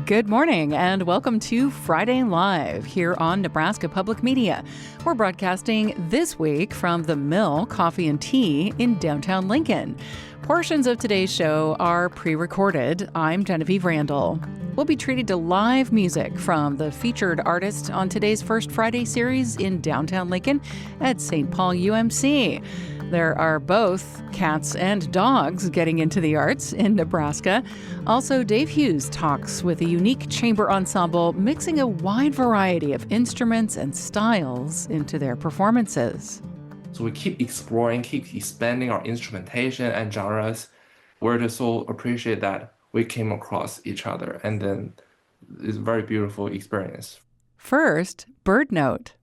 Good morning and welcome to Friday Live here on Nebraska Public Media. We're broadcasting this week from the Mill Coffee and Tea in downtown Lincoln. Portions of today's show are pre-recorded. I'm Genevieve Randall. We'll be treated to live music from the featured artist on today's First Friday series in downtown Lincoln at St. Paul UMC. There are both cats and dogs getting into the arts in Nebraska. Also, Dave Hughes talks with a unique chamber ensemble mixing a wide variety of instruments and styles into their performances. So we keep exploring, keep expanding our instrumentation and genres. We're just so appreciate that we came across each other, and then it's a very beautiful experience. First, Bird Note.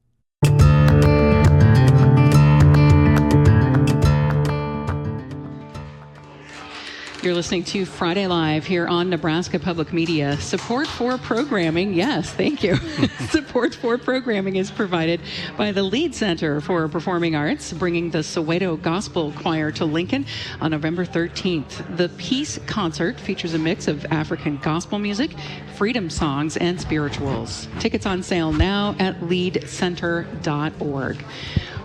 You're listening to Friday Live here on Nebraska Public Media. Support for programming, yes, thank you. Support for programming is provided by the Lead Center for Performing Arts, bringing the Soweto Gospel Choir to Lincoln on November 13th. The Peace Concert features a mix of African gospel music, freedom songs, and spirituals. Tickets on sale now at leadcenter.org.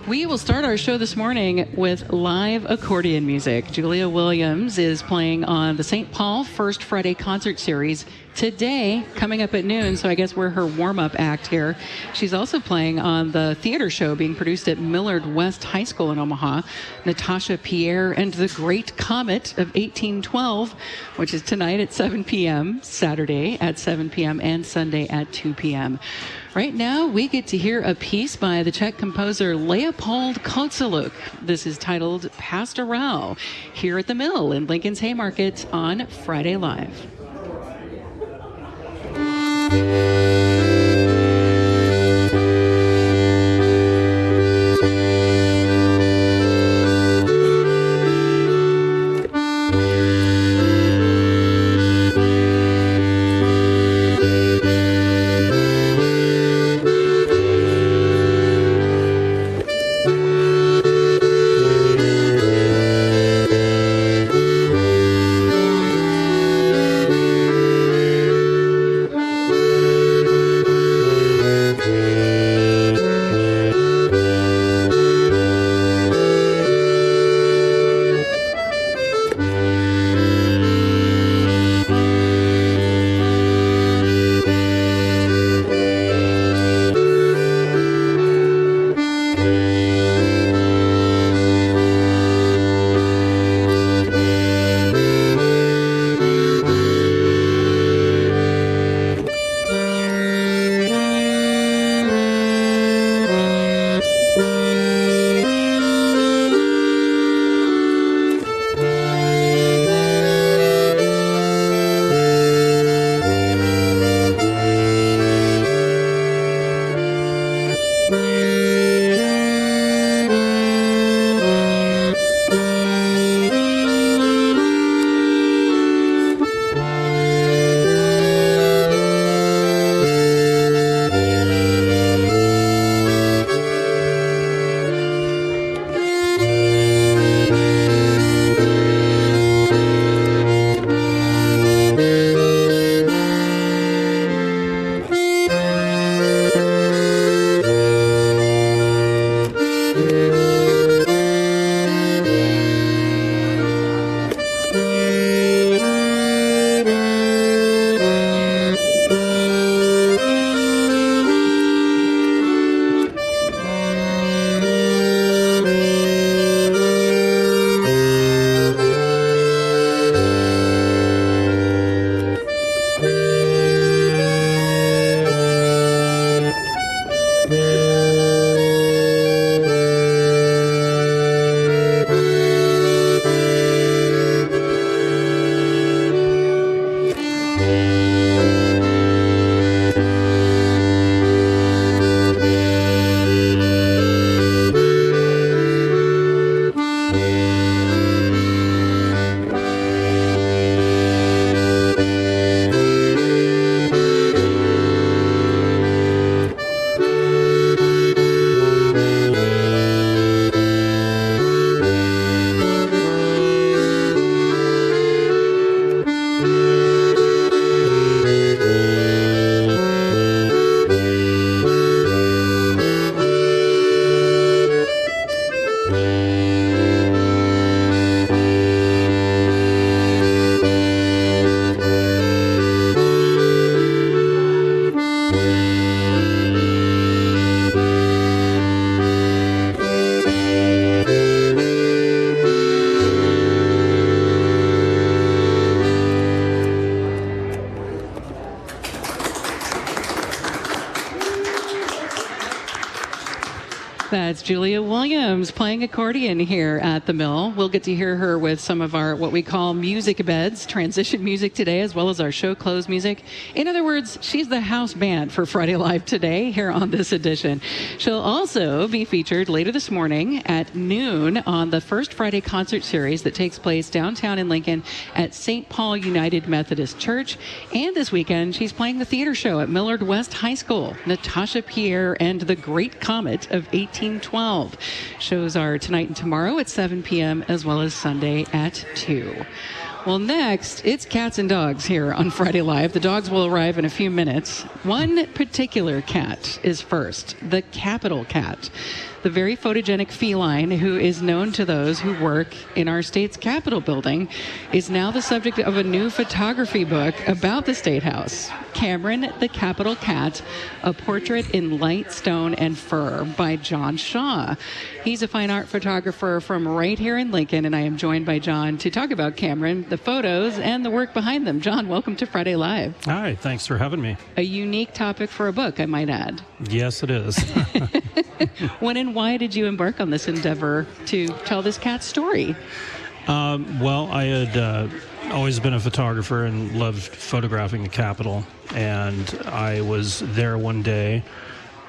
We will start our show this morning with live accordion music. Julia Williams is playing on the St. Paul First Friday Concert Series today, coming up at noon, so I guess we're her warm-up act here. She's also playing on the theater show being produced at Millard West High School in Omaha, Natasha Pierre and the Great Comet of 1812, which is tonight at 7 p.m., Saturday at 7 p.m., and Sunday at 2 p.m. Right now, we get to hear a piece by the Czech composer Leopold Kozelek. This is titled Pastoral, here at the Mill in Lincoln's Haymarket on Friday Live. That's Julia Williams playing accordion here at the Mill. We'll get to hear her with some of our what we call music beds, transition music today, as well as our show close music. In other words, she's the house band for Friday Live today here on this edition. She'll also be featured later this morning at noon on the First Friday concert series that takes place downtown in Lincoln at St. Paul United Methodist Church. And this weekend, she's playing the theater show at Millard West High School, Natasha Pierre and the Great Comet of 1812. Shows are tonight and tomorrow at 7 p.m. as well as Sunday at 2. Well, next, it's cats and dogs here on Friday Live. The dogs will arrive in a few minutes. One particular cat is first, the Capitol cat, the very photogenic feline who is known to those who work in our state's Capitol building, is now the subject of a new photography book about the State House. Cameron, the Capitol Cat, a portrait in light stone and fur by John Shaw. He's a fine art photographer from right here in Lincoln, and I am joined by John to talk about Cameron, the photos, and the work behind them. John, welcome to Friday Live. Hi, thanks for having me. A unique topic for a book, I might add. Yes, it is. When and why did you embark on this endeavor to tell this cat's story? Well, I had always been a photographer and loved photographing the Capitol, and I was there one day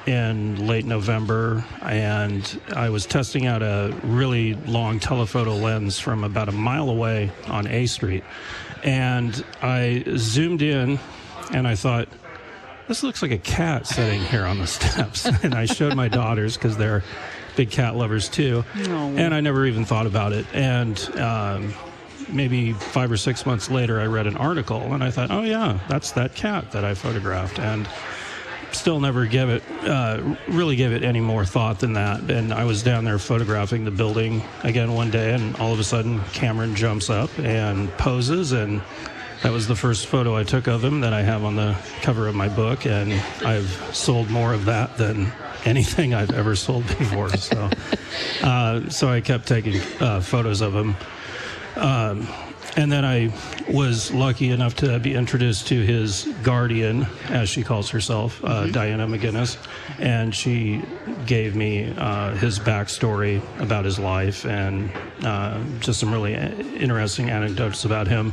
in late November, and I was testing out a really long telephoto lens from about a mile away on A Street, and I zoomed in, and I thought, this looks like a cat sitting here on the steps. And I showed my daughters because they're big cat lovers too. Oh. And I never even thought about it. And maybe 5 or 6 months later, I read an article and I thought, oh yeah, that's that cat that I photographed. And still never really gave it any more thought than that. And I was down there photographing the building again one day, and all of a sudden Cameron jumps up and poses, and that was the first photo I took of him that I have on the cover of my book, and I've sold more of that than anything I've ever sold before. So I kept taking photos of him. And then I was lucky enough to be introduced to his guardian, as she calls herself, Diana McGinnis, and she gave me his backstory about his life and just some really interesting anecdotes about him,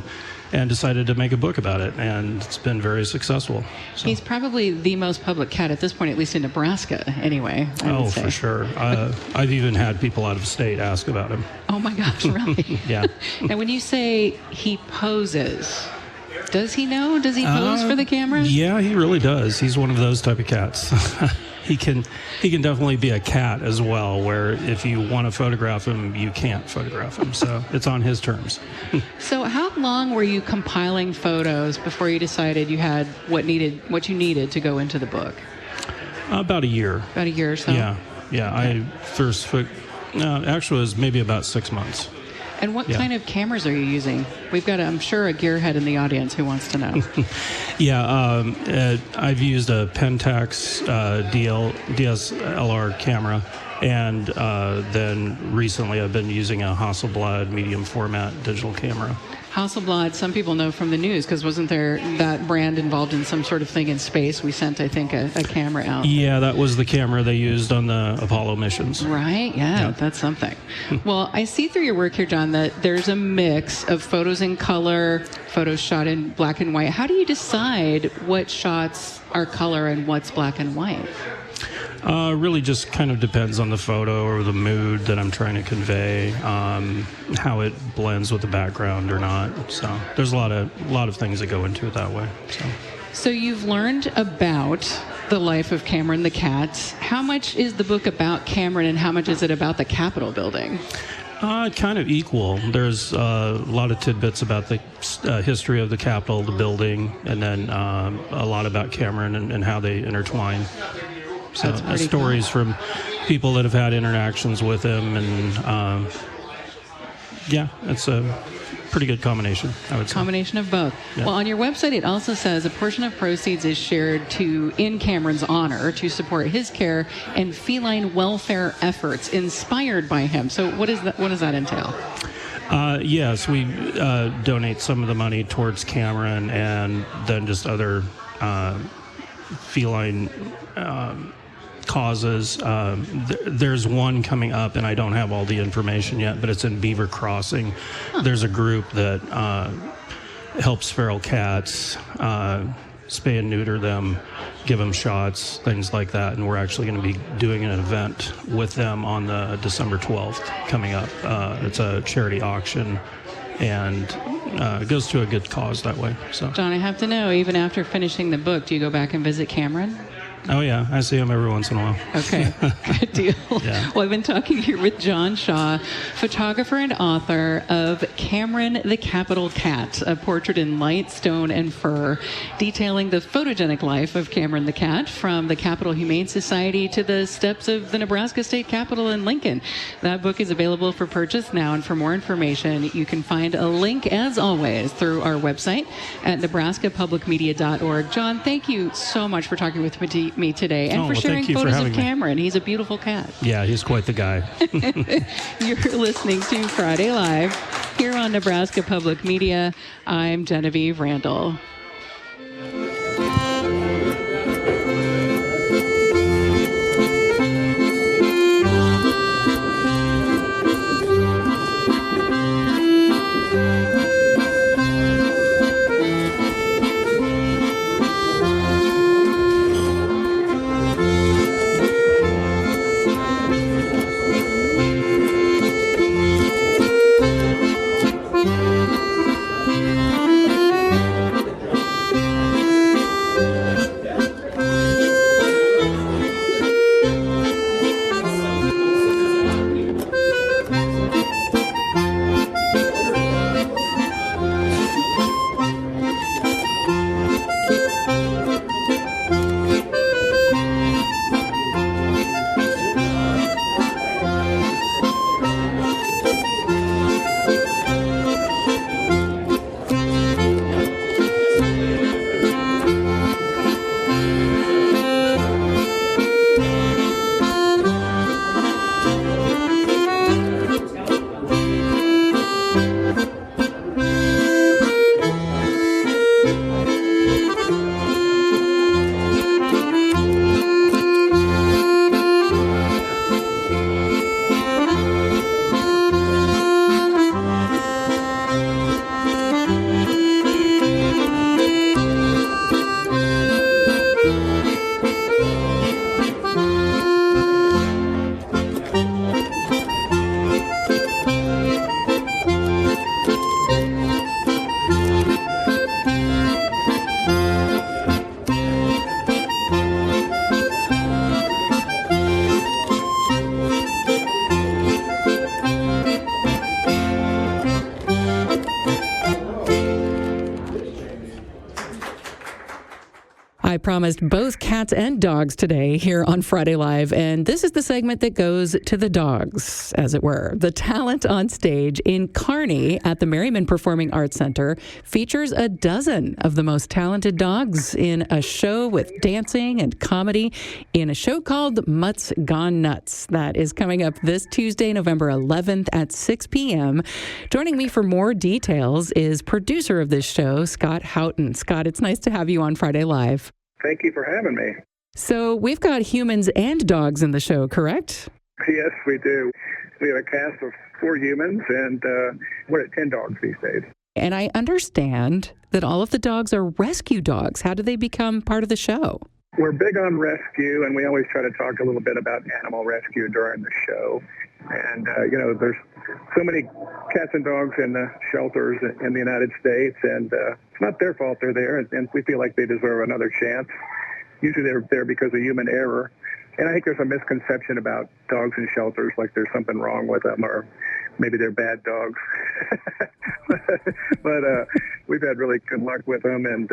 and decided to make a book about it, and it's been very successful. So. He's probably the most public cat at this point, at least in Nebraska, anyway. I would say. For sure. I've even had people out of state ask about him. Oh my gosh, really? Yeah. Now, when you say he poses, does he know? Does he pose for the camera? Yeah, he really does. He's one of those type of cats. He can definitely be a cat as well, where if you want to photograph him, you can't photograph him. So it's on his terms. So how long were you compiling photos before you decided you had what you needed to go into the book? About a year. About a year or so? Yeah. I first actually it was maybe about 6 months. And what kind of cameras are you using? We've got, I'm sure, a gearhead in the audience who wants to know. Yeah, I've used a Pentax DSLR camera, and then recently I've been using a Hasselblad medium format digital camera. Hasselblad, some people know from the news, because wasn't there that brand involved in some sort of thing in space? We sent, I think, a camera out. Yeah, that was the camera they used on the Apollo missions. Right, yeah, that's something. Well, I see through your work here, John, that there's a mix of photos in color, photos shot in black and white. How do you decide what shots are color and what's black and white? Really just kind of depends on the photo or the mood that I'm trying to convey, how it blends with the background or not. So there's a lot of things that go into it that way. So you've learned about the life of Cameron the cat. How much is the book about Cameron, and how much is it about the Capitol building? Kind of equal. There's a lot of tidbits about the history of the Capitol, the building, and then a lot about Cameron and how they intertwine. So stories from people that have had interactions with him, and yeah, it's a pretty good combination, I would say. Combination of both. Yeah. Well, on your website, it also says a portion of proceeds is shared in Cameron's honor to support his care and feline welfare efforts inspired by him. So what does that entail? Yes, we donate some of the money towards Cameron, and then just other feline causes. There's one coming up, and I don't have all the information yet, but it's in Beaver Crossing. There's a group that helps feral cats, spay and neuter them, give them shots, things like that. And we're actually going to be doing an event with them on the December 12th coming up. It's a charity auction, and it goes to a good cause that way. So, John, I have to know, even after finishing the book, do you go back and visit Cameron? oh yeah, I see him every once in a while. Okay, good deal. Yeah. Well, I've been talking here with John Shaw, photographer and author of Cameron the Capital Cat, a portrait in light, stone, and fur, detailing the photogenic life of Cameron the cat, from the Capitol Humane Society to the steps of the Nebraska State Capitol in Lincoln. That book is available for purchase now, and for more information, you can find a link, as always, through our website at nebraskapublicmedia.org. John, thank you so much for talking with me today, and for sharing thank you for photos of having me. Cameron. He's a beautiful cat. Yeah, he's quite the guy. You're listening to Friday Live here on Nebraska Public Media. I'm Genevieve Randall. I promised both cats and dogs today here on Friday Live, and this is the segment that goes to the dogs, as it were. The talent on stage in Kearney at the Merriman Performing Arts Center features a dozen of the most talented dogs in a show with dancing and comedy in a show called Mutts Gone Nuts. That is coming up this Tuesday, November 11th at 6 p.m. Joining me for more details is producer of this show, Scott Houghton. Scott, it's nice to have you on Friday Live. Thank you for having me. So we've got humans and dogs in the show, correct? Yes, we do. We have a cast of 4 humans, and we're at 10 dogs these days. And I understand that all of the dogs are rescue dogs. How do they become part of the show? We're big on rescue, and we always try to talk a little bit about animal rescue during the show. And, there's so many cats and dogs in the shelters in the United States, and it's not their fault they're there, and we feel like they deserve another chance. Usually they're there because of human error. And I think there's a misconception about dogs in shelters, like there's something wrong with them, or maybe they're bad dogs. But we've had really good luck with them, and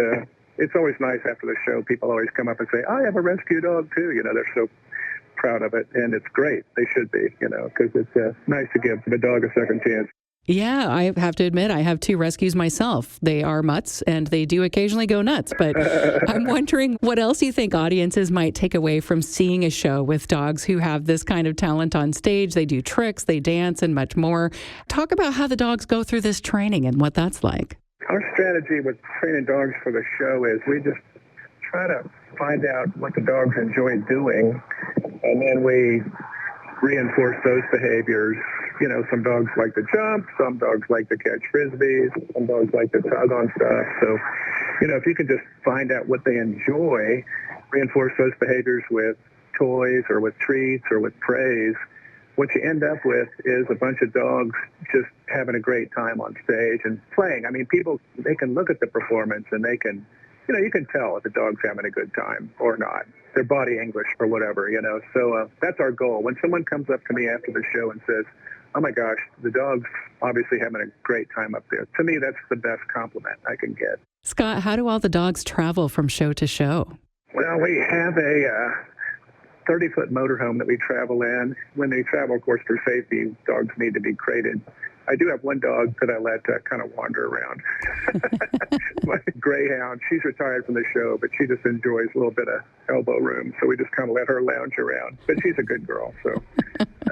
it's always nice after the show. People always come up and say, I have a rescue dog, too. They're so proud of it, and it's great. They should be, because it's nice to give the dog a second chance. Yeah, I have to admit, I have 2 rescues myself. They are mutts, and they do occasionally go nuts. But I'm wondering what else you think audiences might take away from seeing a show with dogs who have this kind of talent on stage. They do tricks, they dance, and much more. Talk about how the dogs go through this training and what that's like. Our strategy with training dogs for the show is we just try to find out what the dogs enjoy doing, and then we reinforce those behaviors. You know, some dogs like to jump, some dogs like to catch frisbees, some dogs like to tug on stuff. So, you know, if you can just find out what they enjoy, reinforce those behaviors with toys or with treats or with praise, what you end up with is a bunch of dogs just having a great time on stage and playing. I mean, people, they can look at the performance and they can, you know, you can tell if the dog's having a good time or not. Their body English or whatever, you know. So that's our goal. When someone comes up to me after the show and says, oh my gosh, the dog's obviously having a great time up there, to me, that's the best compliment I can get. Scott, how do all the dogs travel from show to show? Well, we have a 30-foot motorhome that we travel in. When they travel, of course, for safety, dogs need to be crated. I do have one dog that I let kind of wander around. My greyhound, she's retired from the show, but she just enjoys a little bit of elbow room, so we just kind of let her lounge around. But she's a good girl, so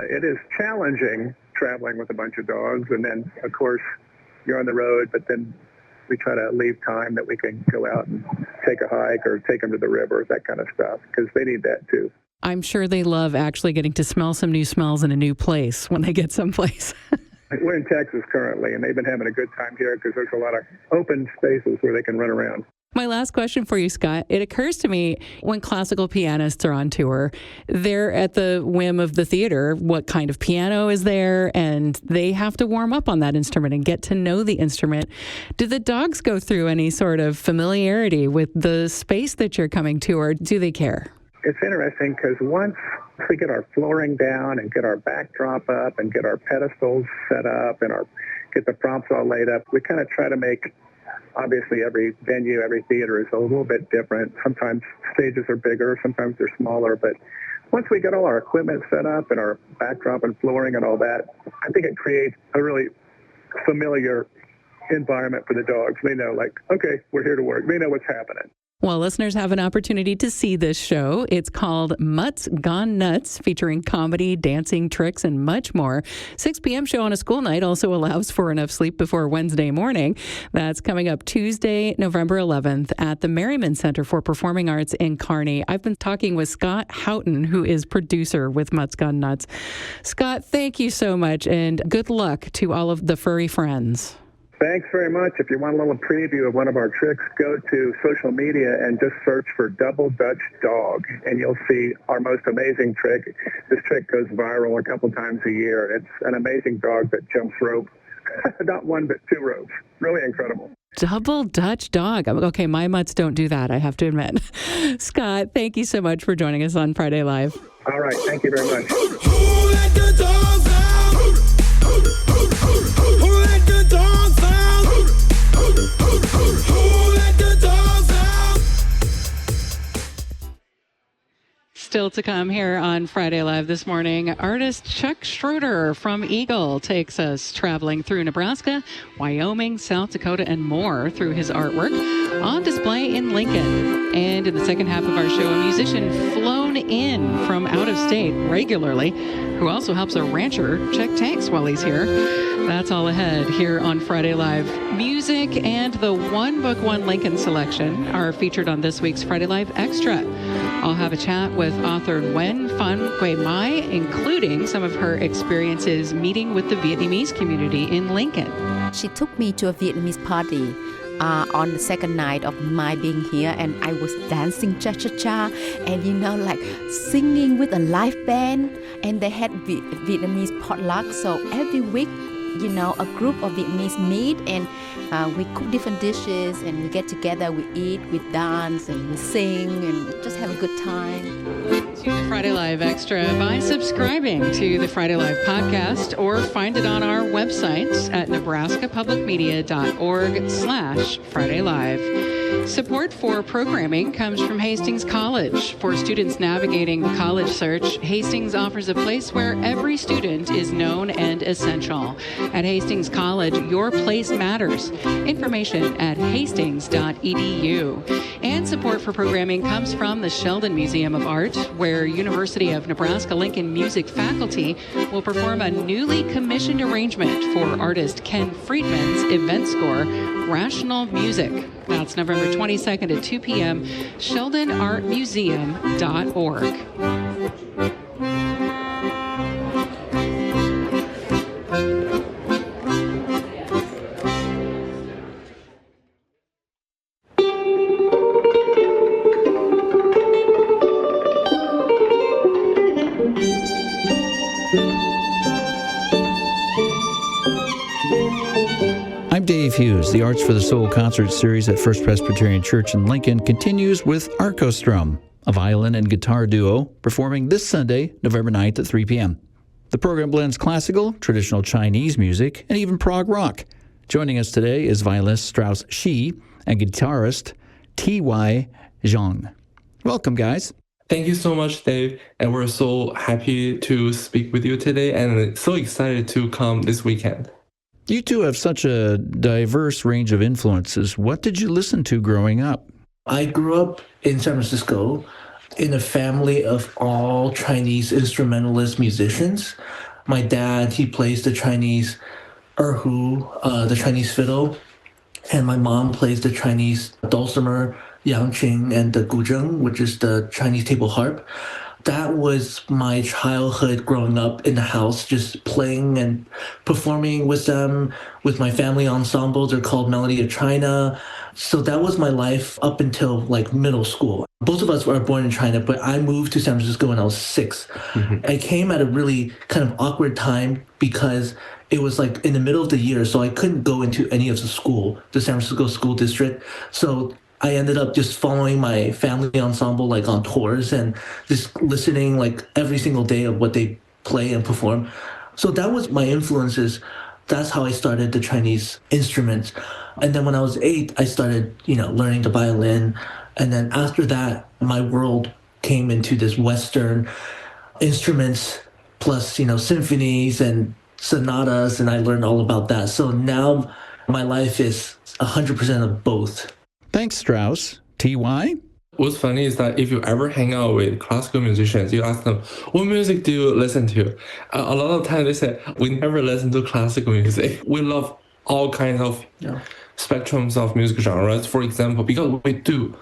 it is challenging traveling with a bunch of dogs. And then, of course, you're on the road, but then we try to leave time that we can go out and take a hike or take them to the river, that kind of stuff, because they need that too. I'm sure they love actually getting to smell some new smells in a new place when they get someplace. We're in Texas currently, and they've been having a good time here because there's a lot of open spaces where they can run around. My last question for you, Scott. It occurs to me when classical pianists are on tour, they're at the whim of the theater, what kind of piano is there, and they have to warm up on that instrument and get to know the instrument. Do the dogs go through any sort of familiarity with the space that you're coming to, or do they care? It's interesting because once we get our flooring down and get our backdrop up and get our pedestals set up and get the props all laid up, we kind of try to make, obviously every venue, every theater is a little bit different. Sometimes stages are bigger, sometimes they're smaller, but once we get all our equipment set up and our backdrop and flooring and all that, I think it creates a really familiar environment for the dogs. They know, like, okay, we're here to work. They know what's happening. Well, listeners have an opportunity to see this show. It's called Mutts Gone Nuts, featuring comedy, dancing, tricks, and much more. 6 p.m. show on a school night also allows for enough sleep before Wednesday morning. That's coming up Tuesday, November 11th at the Merriman Center for Performing Arts in Kearney. I've been talking with Scott Houghton, who is producer with Mutts Gone Nuts. Scott, thank you so much, and good luck to all of the furry friends. Thanks very much. If you want a little preview of one of our tricks, go to social media and just search for Double Dutch Dog, and you'll see our most amazing trick. This trick goes viral a couple times a year. It's an amazing dog that jumps rope. Not one, but 2 ropes. Really incredible. Double Dutch Dog. Okay, my mutts don't do that, I have to admit. Scott, thank you so much for joining us on Friday Live. All right. Thank you very much. Who let the dogs out? Who let the dogs out? Who let the dogs out? Still to come here on Friday Live this morning, artist Chuck Schroeder from Eagle takes us traveling through Nebraska, Wyoming, South Dakota, and more through his artwork on display in Lincoln. And in the second half of our show, a musician flown in from out of state regularly, who also helps a rancher check tanks while he's here. That's all ahead here on Friday Live. Music and the One Book, One Lincoln selection are featured on this week's Friday Live Extra. I'll have a chat with author Nguyen Phan Quay Mai, including some of her experiences meeting with the Vietnamese community in Lincoln. She took me to a Vietnamese party on the second night of my being here, and I was dancing cha-cha-cha and, like singing with a live band, and they had Vietnamese potluck. So every week, a group of Vietnamese meet, and we cook different dishes, and we get together, we eat, we dance, and we sing, and just have a good time. To the Friday Live Extra by subscribing to the Friday Live podcast, or find it on our website at nebraskapublicmedia.org/Friday Live. Support for programming comes from Hastings College. For students navigating the college search, Hastings offers a place where every student is known and essential. At Hastings College, your place matters. Information at hastings.edu. And support for programming comes from the Sheldon Museum of Art, where University of Nebraska-Lincoln music faculty will perform a newly commissioned arrangement for artist Ken Friedman's event score, Rational Music. That's November September 22nd at 2 p.m., sheldonartmuseum.org. I'm Dave Hughes. The Arts for the Soul concert series at First Presbyterian Church in Lincoln continues with Arcostrum, a violin and guitar duo, performing this Sunday, November 9th at 3 p.m. The program blends classical, traditional Chinese music, and even prog rock. Joining us today is violinist Strauss Shi and guitarist T.Y. Zhang. Welcome, guys. Thank you so much, Dave. And we're so happy to speak with you today and so excited to come this weekend. You two have such a diverse range of influences. What did you listen to growing up? I grew up in San Francisco in a family of all Chinese instrumentalist musicians. My dad, he plays the Chinese erhu, the Chinese fiddle, and my mom plays the Chinese dulcimer, yangqing, and the guzheng, which is the Chinese table harp. That was my childhood growing up in the house, just playing and performing with them, with my family ensemble. They're called Melody of China. So that was my life up until like middle school. Both of us were born in China, but I moved to San Francisco when I was 6. Mm-hmm. I came at a really kind of awkward time because it was like in the middle of the year, so I couldn't go into any of the San Francisco school district. So I ended up just following my family ensemble like on tours and just listening like every single day of what they play and perform. So that was my influences. That's how I started the Chinese instruments. And then when I was 8, I started, learning the violin. And then after that, my world came into this Western instruments plus, symphonies and sonatas, and I learned all about that. So now my life is 100% of both. Thanks, Strauss. T.Y.? What's funny is that if you ever hang out with classical musicians, you ask them, what music do you listen to? A lot of times they say, we never listen to classical music. We love all kinds of spectrums of music genres, for example, because we do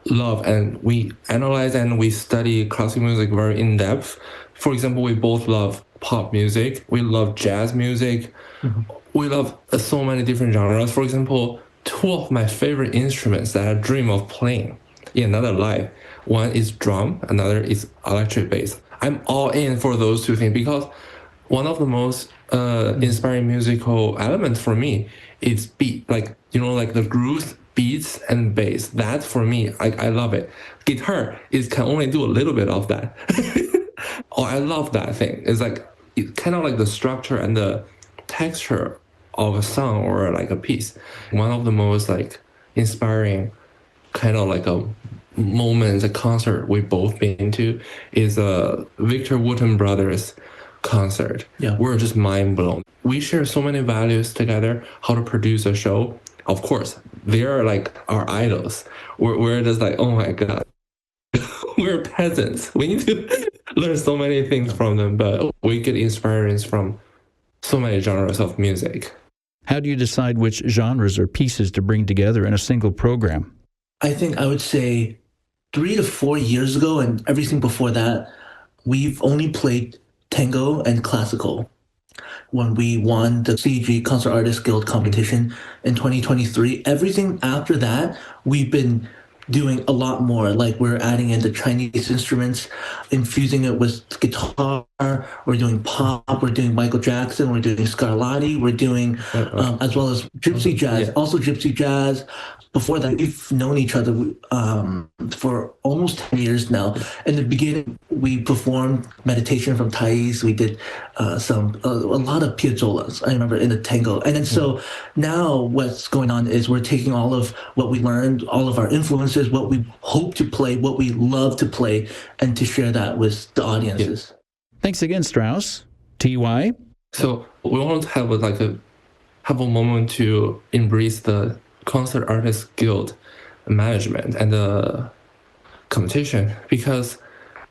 love and we analyze and we study classical music very in depth. For example, we both love pop music. We love jazz music. Mm-hmm. We love so many different genres. For example, 2 of my favorite instruments that I dream of playing in another life. One is drum, another is electric bass. I'm all in for those 2 things because one of the most inspiring musical elements for me is beat, like the grooves, beats, and bass. That for me, I love it. Guitar can only do a little bit of that. I love that thing. It's kind of like the structure and the texture of a song or like a piece. One of the most inspiring kind of a moment, a concert we've both been to is Victor Wooten Brothers concert. Yeah. We're just mind blown. We share so many values together, how to produce a show. Of course, they're our idols. We're just oh my God. We're peasants. We need to learn so many things from them, but we get inspiration from so many genres of music. How do you decide which genres or pieces to bring together in a single program? I think I would say 3 to 4 years ago, and everything before that, we've only played tango and classical. When we won the CEG Concert Artists Guild competition in 2023, everything after that, we've been doing a lot more. We're adding in the Chinese instruments, infusing it with guitar. We're doing pop. We're doing Michael Jackson. We're doing Scarlatti. We're doing as well as gypsy jazz. Yeah. Also gypsy jazz. Before that, we've known each other for almost 10 years now. In the beginning, we performed meditation from Thais. We did a lot of piazzolas, I remember, in the tango. And then so now what's going on is we're taking all of what we learned, all of our influences, what we hope to play, what we love to play, and to share that with the audiences. Yeah. Thanks again, Strauss. T.Y.? So we want to have have a moment to embrace the Concert Artists Guild management and the competition because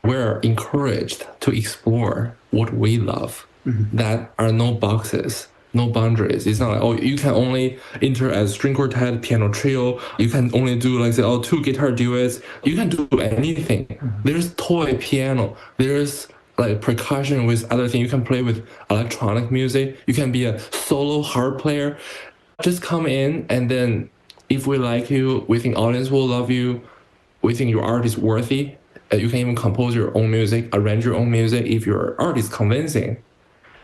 we're encouraged to explore what we love. Mm-hmm. That are no boxes no boundaries. It's not like, oh, you can only enter as string quartet, piano trio. You can only do like, say, oh, 2 guitar duets. You can do anything. There's toy piano. There's like percussion with other things. You can play with electronic music. You can be a solo harp player. Just come in, and then if we like you, we think audience will love you. We think your art is worthy. You can even compose your own music, arrange your own music if your art is convincing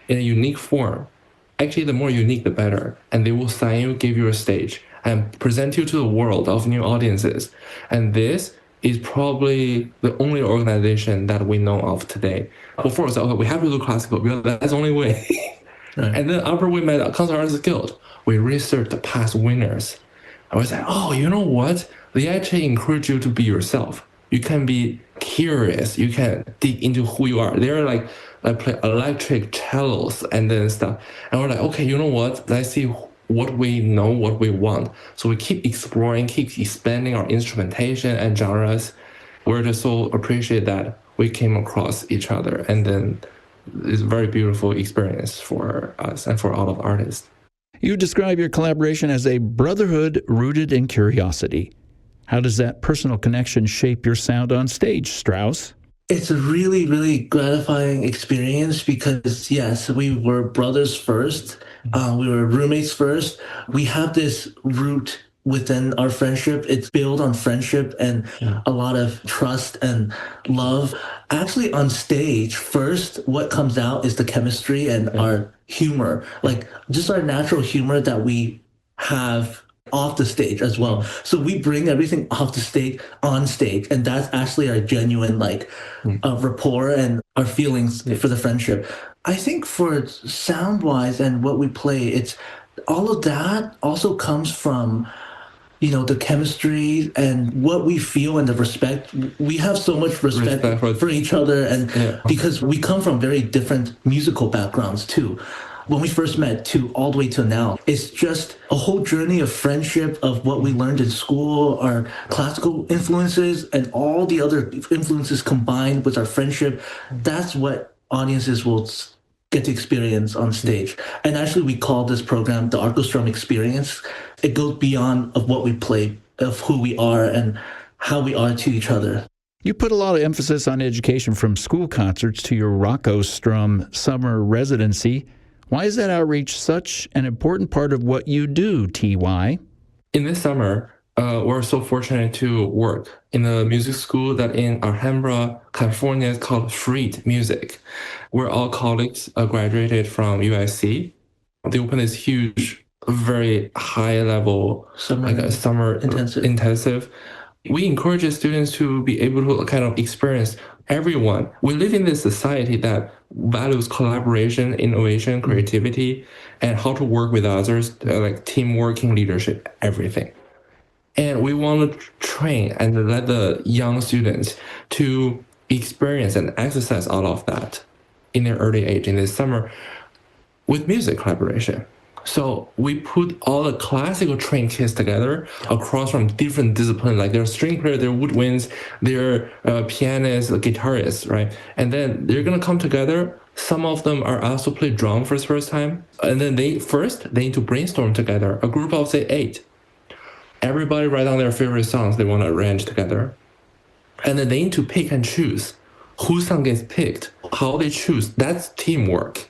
in a unique form. Actually, the more unique, the better. And they will sign you, give you a stage, and present you to the world of new audiences. And this is probably the only organization that we know of today. Before, so okay, we have to do classical because that's the only way. Right. And then after we met Concert Artists Guild, we researched the past winners. I was like, oh, you know what? They actually encourage you to be yourself. You can be curious. You can dig into who you are. They're like play electric cellos and then stuff. And we're like, okay, you know what? Let's see what we know, what we want. So we keep exploring, keep expanding our instrumentation and genres. We're just so appreciate that we came across each other. And then it's a very beautiful experience for us and for all of artists. You describe your collaboration as a brotherhood rooted in curiosity. How does that personal connection shape your sound on stage, Strauss? It's a really, really gratifying experience because, yes, we were brothers first. We were roommates first. We have this root within our friendship. It's built on friendship and a lot of trust and love. Actually, on stage, first, what comes out is the chemistry and our humor, like just our natural humor that we have off the stage as well. So we bring everything off the stage on stage, and that's actually our genuine rapport and our feelings for the friendship. I think for sound wise and what we play, it's all of that also comes from the chemistry and what we feel and the respect. We have so much respect for each other, and because we come from very different musical backgrounds too. When we first met to all the way to now, it's just a whole journey of friendship, of what we learned in school, our classical influences, and all the other influences combined with our friendship. That's what audiences will get to experience on stage. And actually, we call this program the Arcostrum Experience. It goes beyond of what we play, of who we are and how we are to each other. You put a lot of emphasis on education from school concerts to your Arcostrum summer residency. Why is that outreach such an important part of what you do, T.Y.? In this summer, we're so fortunate to work in a music school that in Alhambra, California is called Freed Music. We're all colleagues graduated from USC. They opened this huge, very high level, summer intensive. We encourage students to be able to kind of experience everyone. We live in this society that values collaboration, innovation, creativity, and how to work with others, like teamwork, leadership, everything. And we want to train and let the young students to experience and exercise all of that in their early age in this summer with music collaboration. So we put all the classical trained kids together across from different disciplines, like they're string players, they're woodwinds, they're pianists, guitarists, right? And then they're gonna come together. Some of them are also play drum for the first time. And then they need to brainstorm together, a group of say 8. Everybody write down their favorite songs they want to arrange together. And then they need to pick and choose whose song gets picked, how they choose. That's teamwork.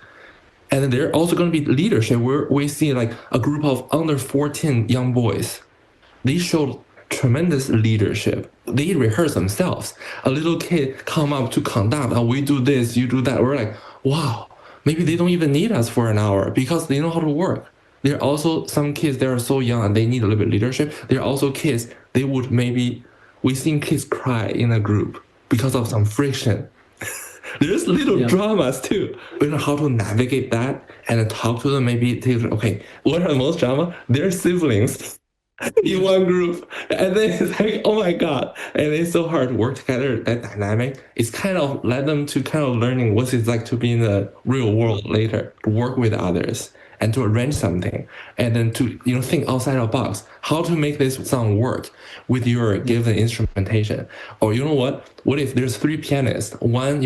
And then they're also going to be leadership, where we see like a group of under 14 young boys. They showed tremendous leadership. They rehearse themselves. A little kid come up to conduct, we do this, you do that. We're like, wow, maybe they don't even need us for an hour because they know how to work. There are also some kids that are so young and they need a little bit of leadership. There are also kids, we've seen kids cry in a group because of some friction. There's little dramas too. We know how to navigate that and talk to them. Maybe okay, what are the most drama? They're siblings. in one group. And then it's like, oh my God. And it's so hard to work together, that dynamic. It's kind of led them to kind of learning what it's like to be in the real world later, to work with others and to arrange something. And then to, think outside the box, how to make this song work with your given instrumentation. Or you know what? What if there's 3 pianists? One,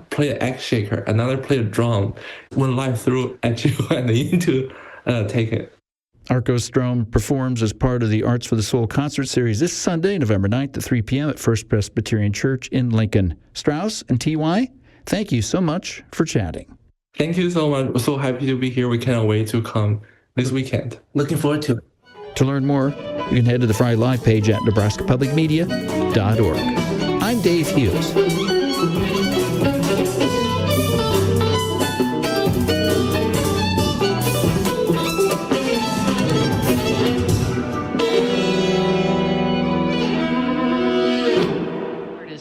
play an egg shaker, another play a drum. When life throw at you and you need to take it. Arco Strom performs as part of the Arts for the Soul concert series this Sunday, November 9th at 3 p.m. at First Presbyterian Church in Lincoln. Strauss and TY, thank you so much for chatting. Thank you so much. We're so happy to be here. We cannot wait to come this weekend. Looking forward to it. To learn more, you can head to the Friday Live page at nebraskapublicmedia.org. I'm Dave Hughes.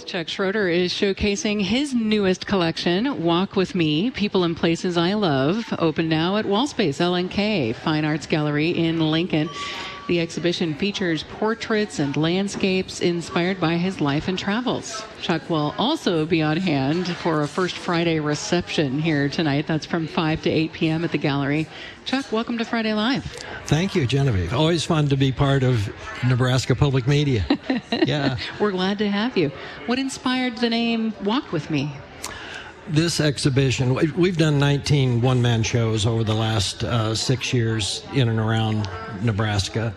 Chuck Schroeder is showcasing his newest collection, Walk With Me, People and Places I Love, open now at Wallspace LNK Fine Arts Gallery in Lincoln. The exhibition features portraits and landscapes inspired by his life and travels. Chuck will also be on hand for a First Friday reception here tonight. That's from 5 to 8 p.m. at the gallery. Chuck, welcome to Friday Live. Thank you, Genevieve. Always fun to be part of Nebraska Public Media. Yeah. We're glad to have you. What inspired the name Walk With Me? This exhibition, we've done 19 one-man shows over the last 6 years in and around Nebraska.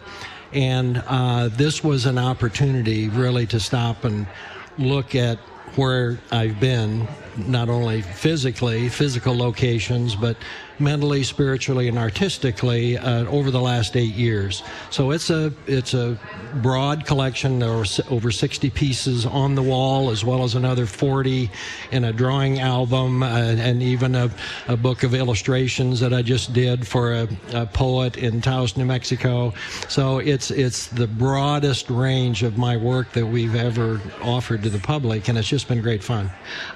And this was an opportunity really to stop and look at where I've been, not only physical locations, but mentally, spiritually, and artistically over the last 8 years. So it's a broad collection. There are over 60 pieces on the wall, as well as another 40 in a drawing album, and even a book of illustrations that I just did for a poet in Taos, New Mexico. So it's the broadest range of my work that we've ever offered to the public, and it's just been great fun.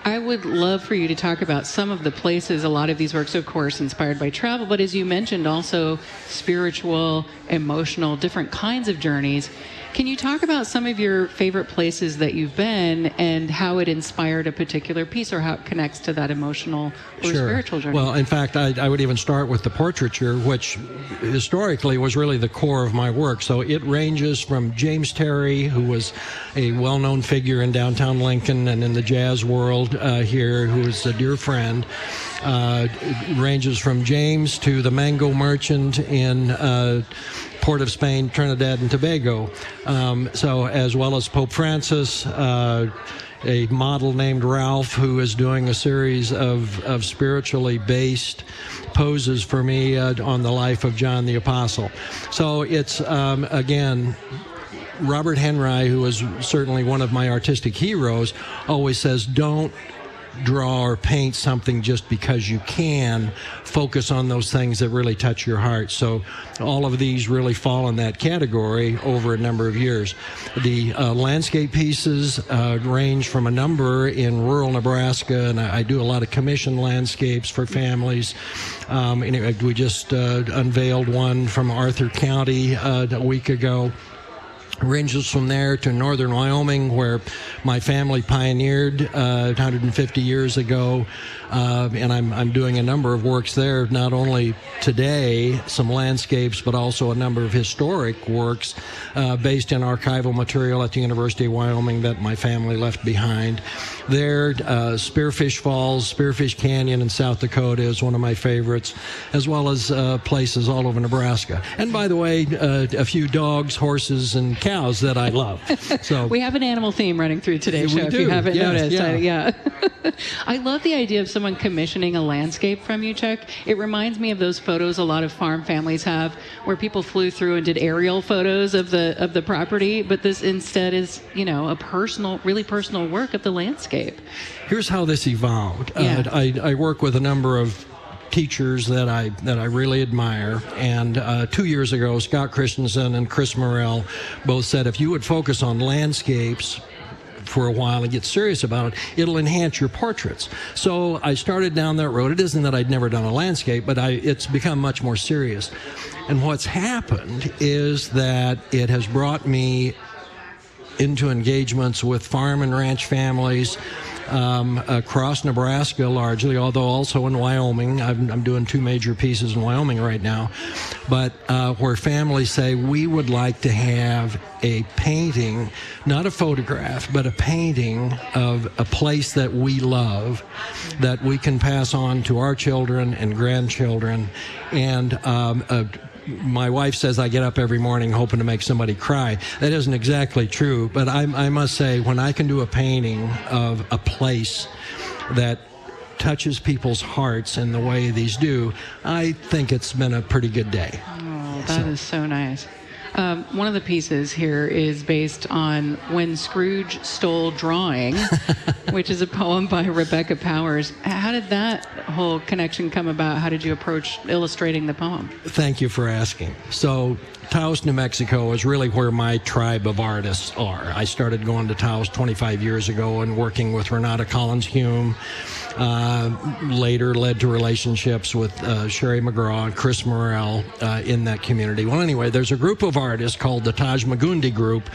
I would love for you to talk about some of the places, a lot of these works, of course, inspired by travel, but as you mentioned, also spiritual, emotional, different kinds of journeys. Can you talk about some of your favorite places that you've been and how it inspired a particular piece or how it connects to that emotional or spiritual journey? Well, in fact, I would even start with the portraiture, which historically was really the core of my work. So it ranges from James Terry, who was a well-known figure in downtown Lincoln and in the jazz world here, who is a dear friend. It ranges from James to the mango merchant in Port of Spain, Trinidad and Tobago. So as well as Pope Francis, a model named Ralph, who is doing a series of spiritually based poses for me on the life of John the Apostle. So it's, again, Robert Henry, who is certainly one of my artistic heroes, always says, don't draw or paint something just because you can. Focus on those things that really touch your heart. So all of these really fall in that category over a number of years. The landscape pieces range from a number in rural Nebraska, and I do a lot of commission landscapes for families. Anyway, we just unveiled one from Arthur County a week ago. Ranges from there to northern Wyoming, where my family pioneered 150 years ago, and I'm doing a number of works there, not only today, some landscapes, but also a number of historic works based in archival material at the University of Wyoming that my family left behind. There, Spearfish Falls, Spearfish Canyon in South Dakota is one of my favorites, as well as places all over Nebraska. And by the way, a few dogs, horses, and cows that I love. So we have an animal theme running through today's show, if you haven't noticed. Yeah. I love the idea of someone commissioning a landscape from you, Chuck. It reminds me of those photos a lot of farm families have where people flew through and did aerial photos of the property, but this instead is, a really personal work of the landscape. Here's how this evolved. I work with a number of teachers that I really admire, and 2 years ago, Scott Christensen and Chris Morrell both said if you would focus on landscapes for a while and get serious about it, it'll enhance your portraits. So I started down that road. It isn't that I'd never done a landscape, but it's become much more serious. And what's happened is that it has brought me into engagements with farm and ranch families across Nebraska largely, although also in Wyoming. I'm doing 2 major pieces in Wyoming right now, but where families say, we would like to have a painting, not a photograph, but a painting of a place that we love that we can pass on to our children and grandchildren. And my wife says I get up every morning hoping to make somebody cry. That isn't exactly true, but I must say, when I can do a painting of a place that touches people's hearts in the way these do, I think it's been a pretty good day. Oh, that is so nice. One of the pieces here is based on When Scrooge Stole Drawing, which is a poem by Rebecca Powers. How did that whole connection come about? How did you approach illustrating the poem? Thank you for asking. So Taos, New Mexico is really where my tribe of artists are. I started going to Taos 25 years ago and working with Renata Collins-Hume. Later led to relationships with Sherry McGraw and Chris Morrell in that community. Well, anyway, there's a group of artists called the Taj Magundi Group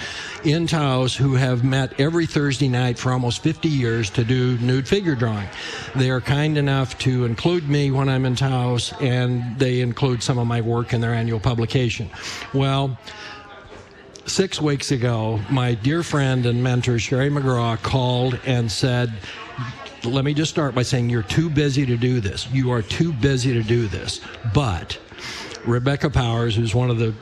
in Taos who have met every Thursday night for almost 50 years to do nude figure drawing. They are kind enough to include me when I'm in Taos, and they include some of my work in their annual publication. Well, 6 weeks ago, my dear friend and mentor, Sherry McGraw, called and said, let me just start by saying you're too busy to do this. You are too busy to do this. But Rebecca Powers, who's one of the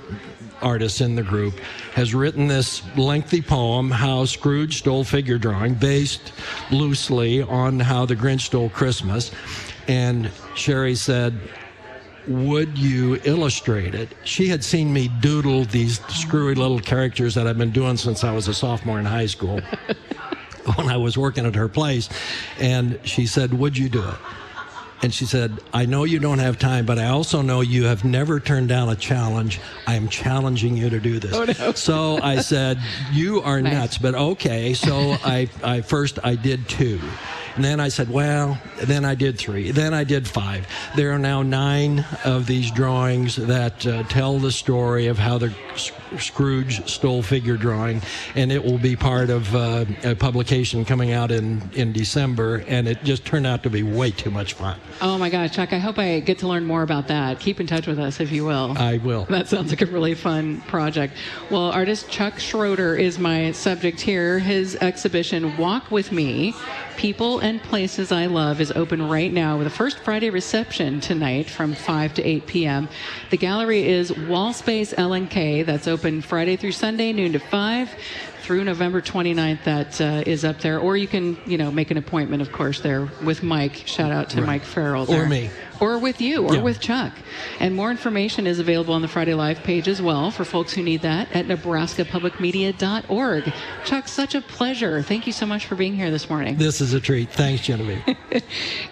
artists in the group, has written this lengthy poem, How Scrooge Stole Figure Drawing, based loosely on How the Grinch Stole Christmas. And Sherry said, would you illustrate it? She had seen me doodle these screwy little characters that I've been doing since I was a sophomore in high school when I was working at her place. And she said, would you do it? And she said, I know you don't have time, but I also know you have never turned down a challenge. I am challenging you to do this. Oh, no. So I said, you are nuts, but okay. So I did 2. And then I said, well, then I did 3. Then I did 5. There are now 9 of these drawings that tell the story of how the Scrooge stole figure drawing, and it will be part of a publication coming out in December, and it just turned out to be way too much fun. Oh my gosh, Chuck, I hope I get to learn more about that. Keep in touch with us if you will. I will. That sounds like a really fun project. Well, artist Chuck Schroeder is my subject here. His exhibition, Walk With Me, People and Places I Love, is open right now with a first Friday reception tonight from 5 to 8 p.m. The gallery is Wallspace L&K. That's open Friday through Sunday, noon to 5. Through November 29th, that is up there. Or you can, make an appointment, of course, there with Mike. Shout out to Mike Farrell there. Or me. Or with you, or with Chuck. And more information is available on the Friday Live page as well for folks who need that at nebraskapublicmedia.org. Chuck, such a pleasure. Thank you so much for being here this morning. This is a treat. Thanks, Genevieve.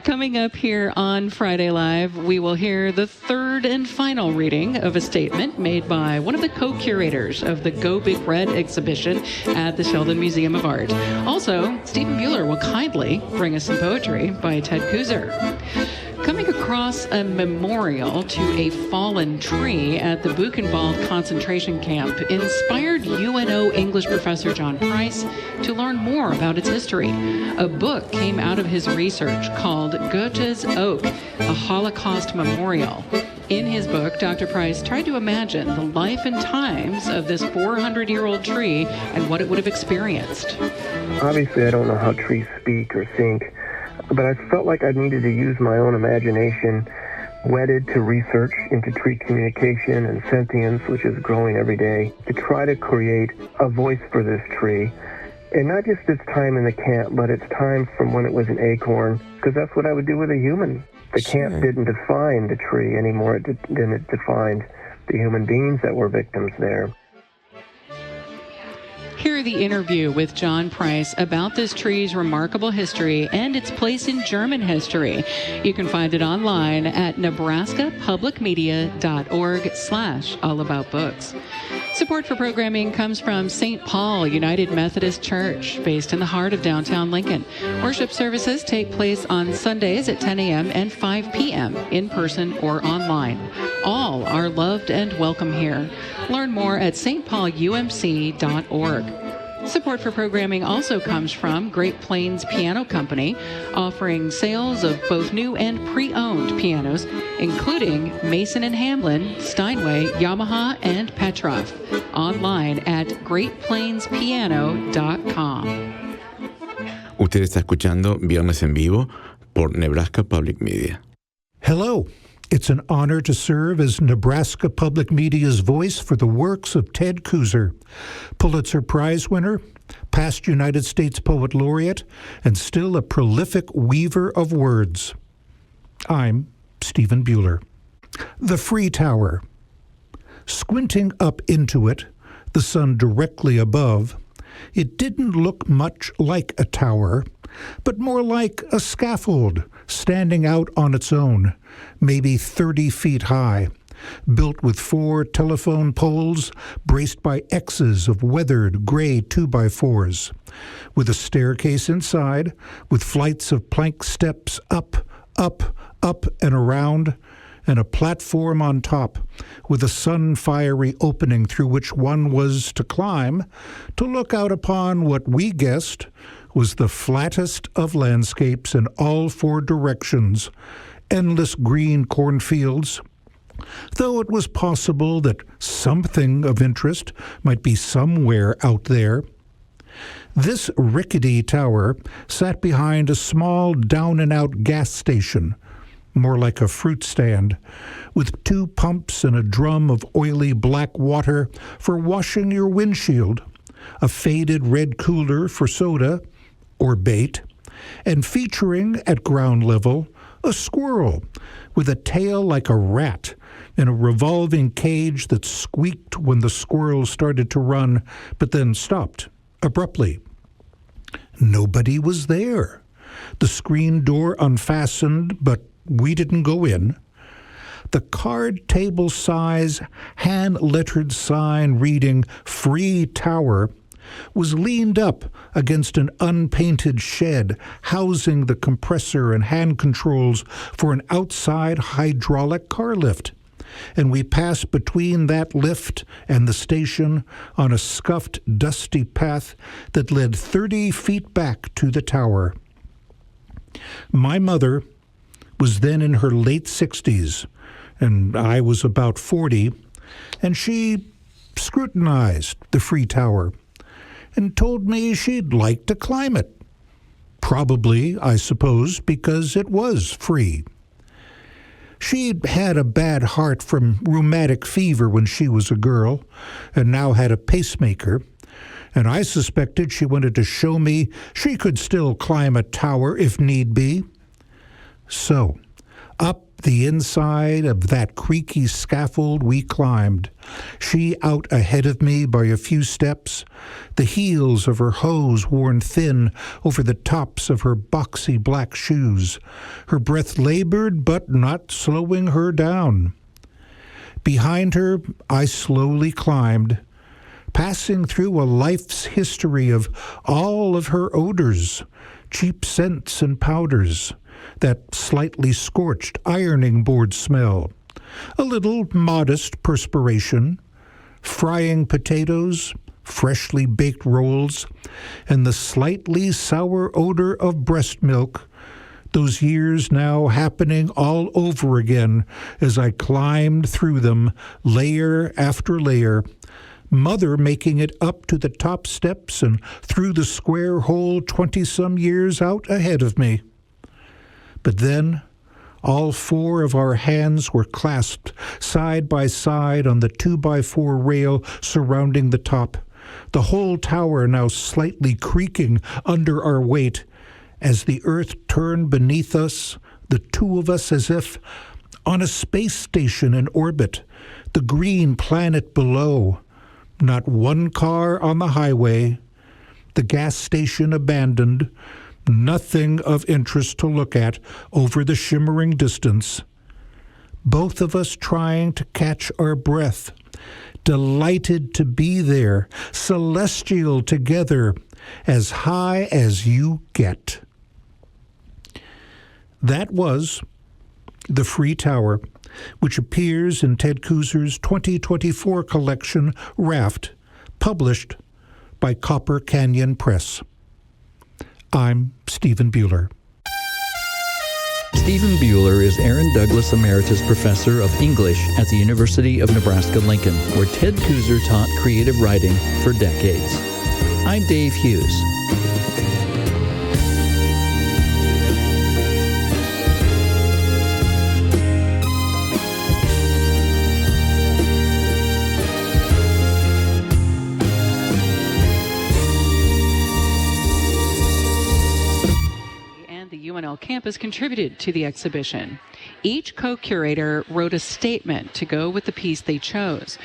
Coming up here on Friday Live, we will hear the third and final reading of a statement made by one of the co-curators of the Go Big Red exhibition at the Sheldon Museum of Art. Also, Stephen Bueller will kindly bring us some poetry by Ted Kuzer. Coming across a memorial to a fallen tree at the Buchenwald concentration camp inspired UNO English professor John Price to learn more about its history. A book came out of his research called Goethe's Oak, a Holocaust Memorial. In his book, Dr. Price tried to imagine the life and times of this 400-year-old tree and what it would have experienced. Obviously, I don't know how trees speak or think, but I felt like I needed to use my own imagination, wedded to research into tree communication and sentience, which is growing every day, to try to create a voice for this tree. And not just its time in the camp, but its time from when it was an acorn, because that's what I would do with a human. The camp didn't define the tree anymore than it defined the human beings that were victims there. Hear the interview with John Price about this tree's remarkable history and its place in German history. You can find it online at nebraskapublicmedia.org/allaboutbooks. Support for programming comes from St. Paul United Methodist Church, based in the heart of downtown Lincoln. Worship services take place on Sundays at 10 a.m. and 5 p.m. in person or online. All are loved and welcome here. Learn more at stpaulumc.org. Support for programming also comes from Great Plains Piano Company, offering sales of both new and pre-owned pianos, including Mason & Hamlin, Steinway, Yamaha, and Petroff. Online at greatplainspiano.com. Usted está escuchando Viernes en Vivo por Nebraska Public Media. Hello. It's an honor to serve as Nebraska Public Media's voice for the works of Ted Kooser, Pulitzer Prize winner, past United States Poet Laureate, and still a prolific weaver of words. I'm Stephen Bueller. The Free Tower. Squinting up into it, the sun directly above, it didn't look much like a tower, but more like a scaffold standing out on its own, maybe 30 feet high, built with 4 telephone poles braced by X's of weathered gray 2x4s, with a staircase inside, with flights of plank steps up, up, up and around, and a platform on top, with a sun-fiery opening through which one was to climb, to look out upon what we guessed was the flattest of landscapes in all 4 directions, endless green cornfields, though it was possible that something of interest might be somewhere out there. This rickety tower sat behind a small down-and-out gas station, more like a fruit stand, with 2 pumps and a drum of oily black water for washing your windshield, a faded red cooler for soda or bait, and featuring at ground level a squirrel with a tail like a rat in a revolving cage that squeaked when the squirrel started to run, but then stopped abruptly. Nobody was there. The screen door unfastened, but we didn't go in. The card table size hand-lettered sign reading Free Tower was leaned up against an unpainted shed housing the compressor and hand controls for an outside hydraulic car lift, and we passed between that lift and the station on a scuffed, dusty path that led 30 feet back to the tower. My mother was then in her late 60s, and I was about 40, and she scrutinized the Free Tower and told me she'd like to climb it. Probably, I suppose, because it was free. She'd had a bad heart from rheumatic fever when she was a girl, and now had a pacemaker, and I suspected she wanted to show me she could still climb a tower if need be. So, up the inside of that creaky scaffold we climbed, she out ahead of me by a few steps, the heels of her hose worn thin over the tops of her boxy black shoes, her breath labored but not slowing her down. Behind her, I slowly climbed, passing through a life's history of all of her odors, cheap scents and powders, that slightly scorched ironing board smell, a little modest perspiration, frying potatoes, freshly baked rolls, and the slightly sour odor of breast milk, those years now happening all over again as I climbed through them, layer after layer, Mother making it up to the top steps and through the square hole 20-some years out ahead of me. But then, all 4 of our hands were clasped side by side on the 2x4 rail surrounding the top, the whole tower now slightly creaking under our weight, as the earth turned beneath us, the 2 of us as if on a space station in orbit, the green planet below, not one car on the highway, the gas station abandoned, nothing of interest to look at over the shimmering distance. Both of us trying to catch our breath, delighted to be there, celestial together, as high as you get. That was The Free Tower, which appears in Ted Kooser's 2024 collection, Raft, published by Copper Canyon Press. I'm Stephen Bueller. Stephen Bueller is Aaron Douglas Emeritus Professor of English at the University of Nebraska-Lincoln, where Ted Kooser taught creative writing for decades. I'm Dave Hughes. Campus contributed to the exhibition. Each co-curator wrote a statement to go with the piece they chose.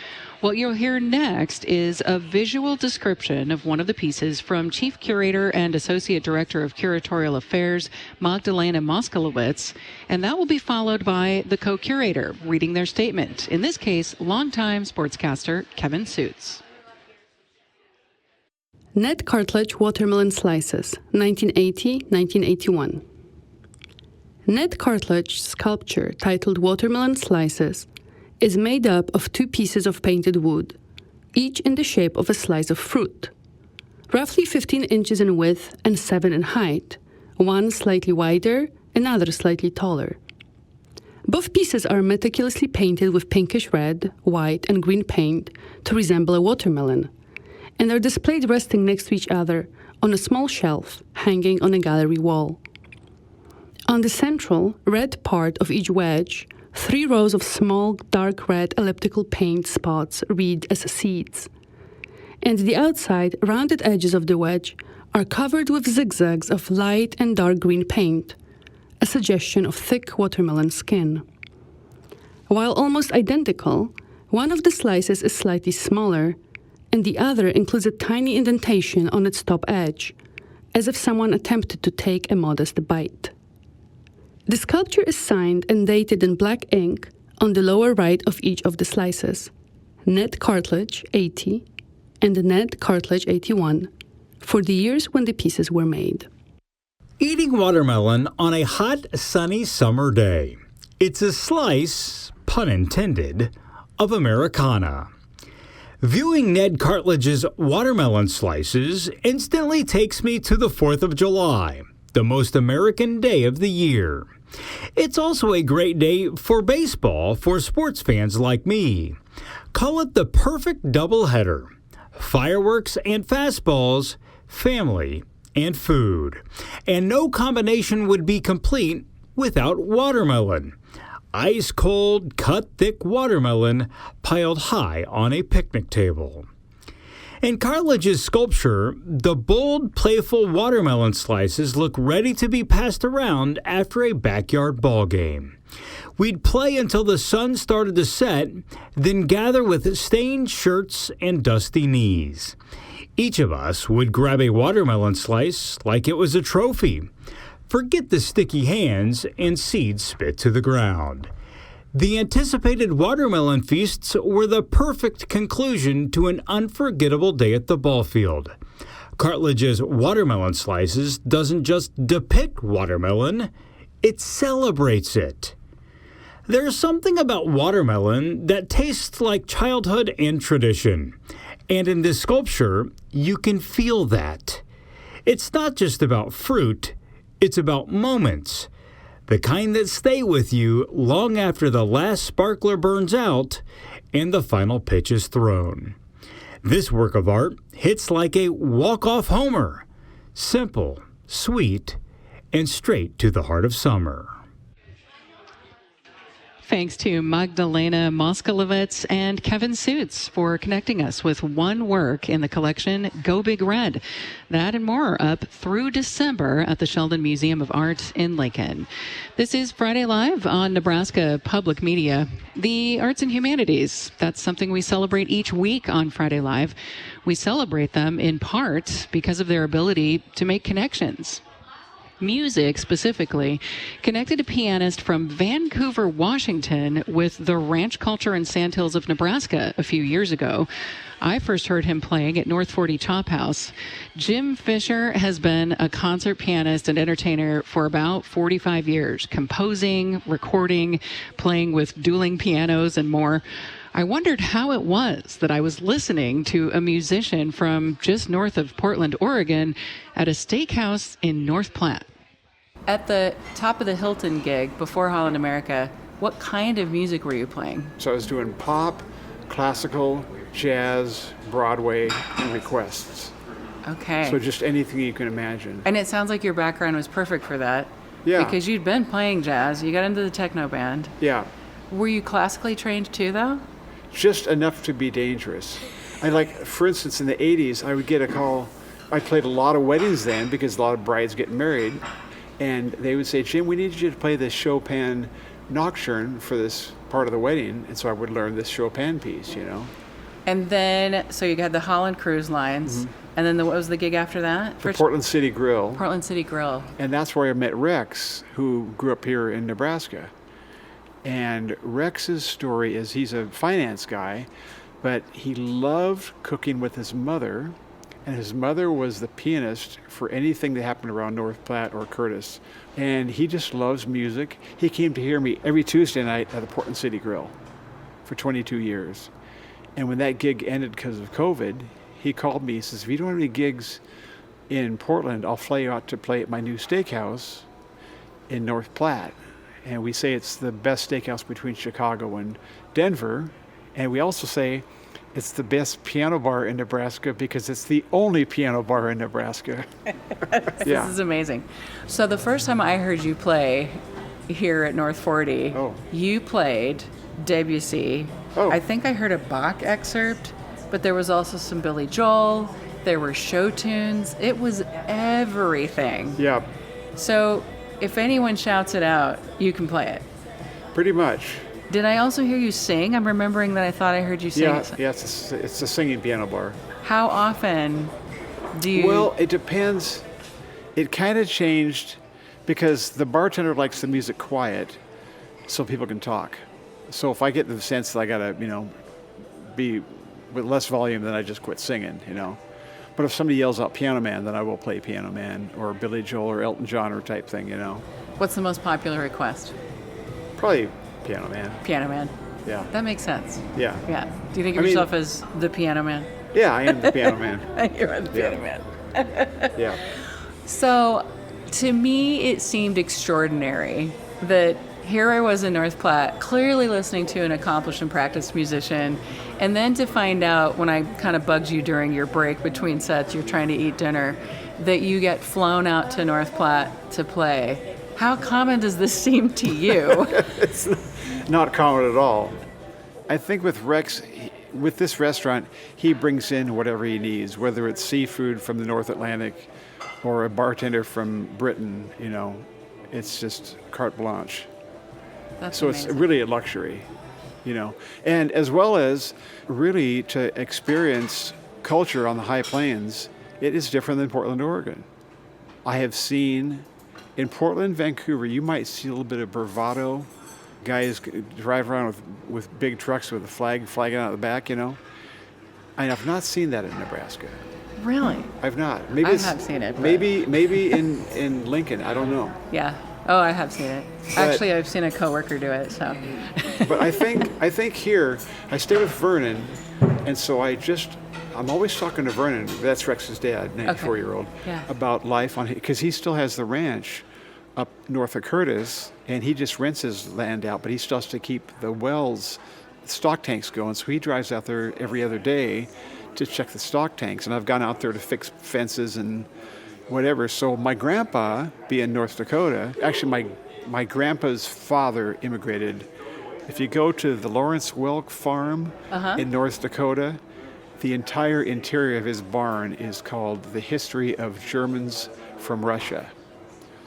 What you'll hear next is a visual description of one of the pieces from Chief Curator and Associate Director of Curatorial Affairs, Magdalena Moskalowitz, and that will be followed by the co-curator reading their statement. In this case, longtime sportscaster Kevin Suits. Ned Cartledge Watermelon Slices, 1980-1981. Ned Cartledge's sculpture, titled Watermelon Slices, is made up of two pieces of painted wood, each in the shape of a slice of fruit, roughly 15 inches in width and 7 in height, one slightly wider, another slightly taller. Both pieces are meticulously painted with pinkish red, white, and green paint to resemble a watermelon, and are displayed resting next to each other on a small shelf hanging on a gallery wall. On the central, red part of each wedge, 3 rows of small, dark red elliptical paint spots read as seeds. And the outside, rounded edges of the wedge are covered with zigzags of light and dark green paint, a suggestion of thick watermelon skin. While almost identical, one of the slices is slightly smaller, and the other includes a tiny indentation on its top edge, as if someone attempted to take a modest bite. The sculpture is signed and dated in black ink on the lower right of each of the slices, Ned Cartledge, 80, and Ned Cartledge, 81, for the years when the pieces were made. Eating watermelon on a hot, sunny summer day. It's a slice, pun intended, of Americana. Viewing Ned Cartledge's watermelon slices instantly takes me to the 4th of July, the most American day of the year. It's also a great day for baseball for sports fans like me. Call it the perfect doubleheader. Fireworks and fastballs, family and food. And no combination would be complete without watermelon. Ice-cold, cut-thick watermelon piled high on a picnic table. In Cartledge's sculpture, the bold, playful watermelon slices look ready to be passed around after a backyard ball game. We'd play until the sun started to set, then gather with stained shirts and dusty knees. Each of us would grab a watermelon slice like it was a trophy. Forget the sticky hands and seeds spit to the ground. The anticipated watermelon feasts were the perfect conclusion to an unforgettable day at the ball field. Cartledge's watermelon slices doesn't just depict watermelon, it celebrates it. There's something about watermelon that tastes like childhood and tradition. And in this sculpture, you can feel that. It's not just about fruit, it's about moments. The kind that stay with you long after the last sparkler burns out and the final pitch is thrown. This work of art hits like a walk-off homer. Simple, sweet, and straight to the heart of summer. Thanks to Magdalena Moskalowitz and Kevin Suits for connecting us with one work in the collection, Go Big Red. That and more up through December at the Sheldon Museum of Art in Lincoln. This is Friday Live on Nebraska Public Media. The arts and humanities, that's something we celebrate each week on Friday Live. We celebrate them in part because of their ability to make connections. Music, specifically, connected a pianist from Vancouver, Washington, with the ranch culture in Sandhills of Nebraska a few years ago. I first heard him playing at North 40 Chop House. Jim Fisher has been a concert pianist and entertainer for about 45 years, composing, recording, playing with dueling pianos, and more. I wondered how it was that I was listening to a musician from just north of Portland, Oregon, at a steakhouse in North Platte. At the top of the Hilton gig before Holland America, what kind of music were you playing? So I was doing pop, classical, jazz, Broadway, and requests. Okay. So just anything you can imagine. And it sounds like your background was perfect for that. Yeah. Because you'd been playing jazz, you got into the techno band. Yeah. Were you classically trained too, though? Just enough to be dangerous. For instance, in the 80s, I would get a call. I played a lot of weddings then because a lot of brides getting married. And they would say, Jim, we need you to play this Chopin nocturne for this part of the wedding. And so I would learn this Chopin piece, And then, so you had the Holland Cruise Lines. Mm-hmm. And then what was the gig after that? The Portland City Grill. Portland City Grill. And that's where I met Rex, who grew up here in Nebraska. And Rex's story is he's a finance guy, but he loved cooking with his mother. And his mother was the pianist for anything that happened around North Platte or Curtis. And he just loves music. He came to hear me every Tuesday night at the Portland City Grill for 22 years. And when that gig ended because of COVID, he called me. He says, if you don't have any gigs in Portland, I'll fly you out to play at my new steakhouse in North Platte. And we say it's the best steakhouse between Chicago and Denver. And we also say it's the best piano bar in Nebraska because it's the only piano bar in Nebraska. This is amazing. So the first time I heard you play here at North 40, you played Debussy. I think I heard a Bach excerpt, but there was also some Billy Joel. There were show tunes. It was everything. Yeah. So if anyone shouts it out, you can play it. Pretty much. Did I also hear you sing? I'm remembering that I thought I heard you sing. Yeah, it's a singing piano bar. How often do you... Well, it depends. It kind of changed because the bartender likes the music quiet so people can talk. So if I get the sense that I got to, be with less volume, then I just quit singing, But if somebody yells out Piano Man, then I will play Piano Man or Billy Joel or Elton John or type thing, What's the most popular request? Probably Piano Man. Piano Man. Yeah. That makes sense. Yeah. Yeah. Do you think of yourself as the Piano Man? Yeah, I am the Piano Man. You are the Piano Man. Yeah. So, to me, it seemed extraordinary that here I was in North Platte, clearly listening to an accomplished and practiced musician, and then to find out when I kind of bugged you during your break between sets, you're trying to eat dinner, that you get flown out to North Platte to play. How common does this seem to you? It's not common at all. I think with Rex, with this restaurant, he brings in whatever he needs, whether it's seafood from the North Atlantic or a bartender from Britain, it's just carte blanche. That's so amazing. It's really a luxury, and as well as really to experience culture on the high plains, it is different than Portland, Oregon. I have seen in Portland, Vancouver, you might see a little bit of bravado. Guys drive around with big trucks with a flagging out the back, And I've not seen that in Nebraska. Really? I've not. I have seen it. But... Maybe in Lincoln. I don't know. Yeah. Oh, I have seen it. Actually, I've seen a coworker do it. So. But I think here I stay with Vernon, and so I'm always talking to Vernon. That's Rex's dad, 94-year-old, about life because he still has the ranch up north of Curtis, and he just rents his land out, but he still has to keep the wells, stock tanks going. So he drives out there every other day to check the stock tanks, and I've gone out there to fix fences and whatever. So my grandpa, being North Dakota, actually my grandpa's father immigrated. If you go to the Lawrence Welk farm in North Dakota, the entire interior of his barn is called The History of Germans from Russia.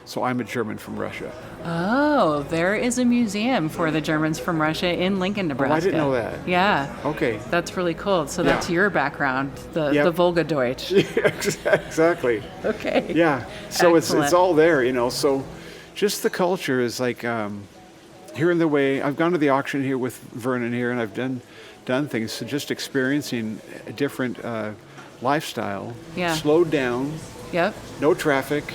So I'm a German from Russia. Oh, there is a museum for the Germans from Russia in Lincoln, Nebraska. Oh, I didn't know that. Yeah. Okay. That's really cool. So Yeah. that's your background, the Yep. Volga Deutsch. Exactly. Okay. Yeah. So it's Excellent. all there, you know. So just the culture is like hearing the way I've gone to the auction here with Vernon here, and I've done things. So just experiencing a different lifestyle. Yeah. Slowed down. Yep. No traffic.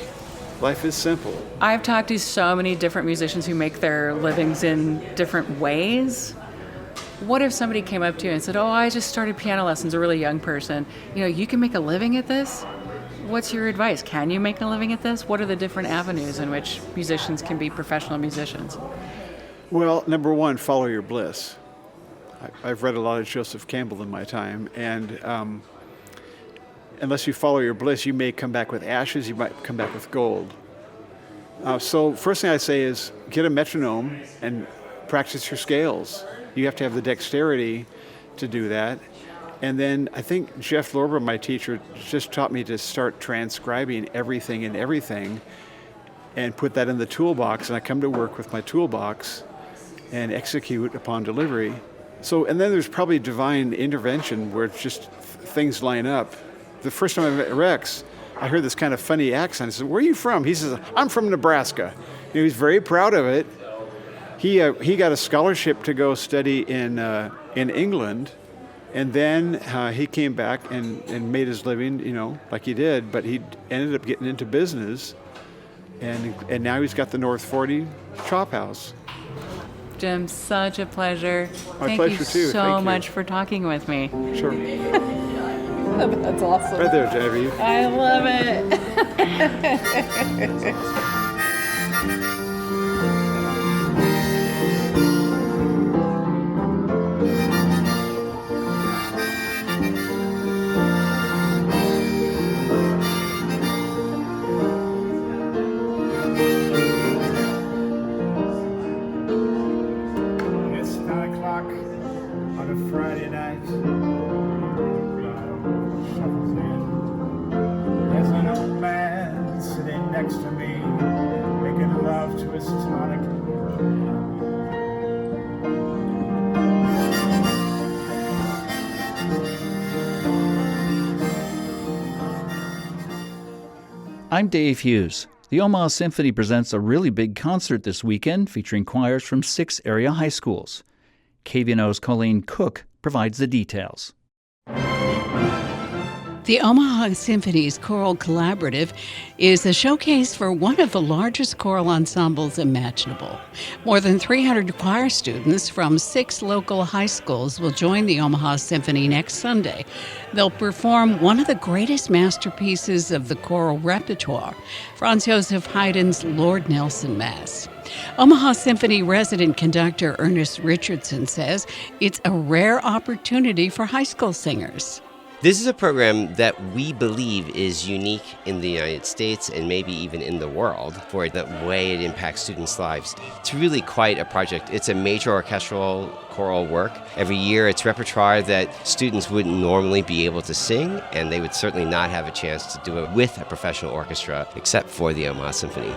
Life is simple. I've talked to so many different musicians who make their livings in different ways. What if somebody came up to you and said, "Oh, I just started piano lessons," a really young person. You know, you can make a living at this? What's your advice? Can you make a living at this? What are the different avenues in which musicians can be professional musicians? Well, number one, follow your bliss. I've read a lot of Joseph Campbell in my time, and unless you follow your bliss, you may come back with ashes, you might come back with gold. So first thing I say is get a metronome and practice your scales. You have to have the dexterity to do that. And then I think Jeff Lorber, my teacher, just taught me to start transcribing everything and put that in the toolbox. And I come to work with my toolbox and execute upon delivery. So, and then there's probably divine intervention where it's just things line up. The first time I met Rex, I heard this kind of funny accent. I said, "Where are you from?" He says, "I'm from Nebraska." He was very proud of it. He got a scholarship to go study in England, and then he came back and made his living, you know, like he did. But he ended up getting into business, and now he's got the North 40 Chop House. Jim, such a pleasure. My pleasure, Thank too. you so Thank you. much for talking with me. Sure. That's awesome. Right there, Genevieve. I love it. It's 9 o'clock on a Friday night. Shuffles in. There's an old man sitting next to me, making love to his tonic. I'm Dave Hughes. The Omaha Symphony presents a really big concert this weekend featuring choirs from 6 area high schools. KVNO's Colleen Cook provides the details. The Omaha Symphony's Choral Collaborative is a showcase for one of the largest choral ensembles imaginable. More than 300 choir students from 6 local high schools will join the Omaha Symphony next Sunday. They'll perform one of the greatest masterpieces of the choral repertoire, Franz Joseph Haydn's Lord Nelson Mass. Omaha Symphony resident conductor Ernest Richardson says it's a rare opportunity for high school singers. This is a program that we believe is unique in the United States and maybe even in the world for the way it impacts students' lives. It's really quite a project. It's a major orchestral choral work. Every year it's repertoire that students wouldn't normally be able to sing, and they would certainly not have a chance to do it with a professional orchestra except for the Omaha Symphony.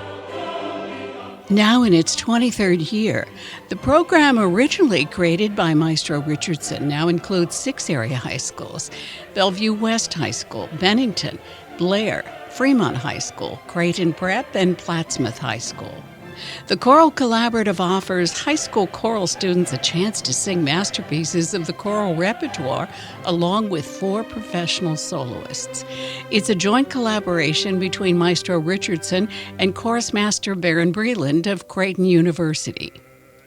Now in its 23rd year, the program originally created by Maestro Richardson now includes 6 area high schools: Bellevue West High School, Bennington, Blair, Fremont High School, Creighton Prep, and Plattsmouth High School. The Choral Collaborative offers high school choral students a chance to sing masterpieces of the choral repertoire along with 4 professional soloists. It's a joint collaboration between Maestro Richardson and chorus master Baron Breland of Creighton University.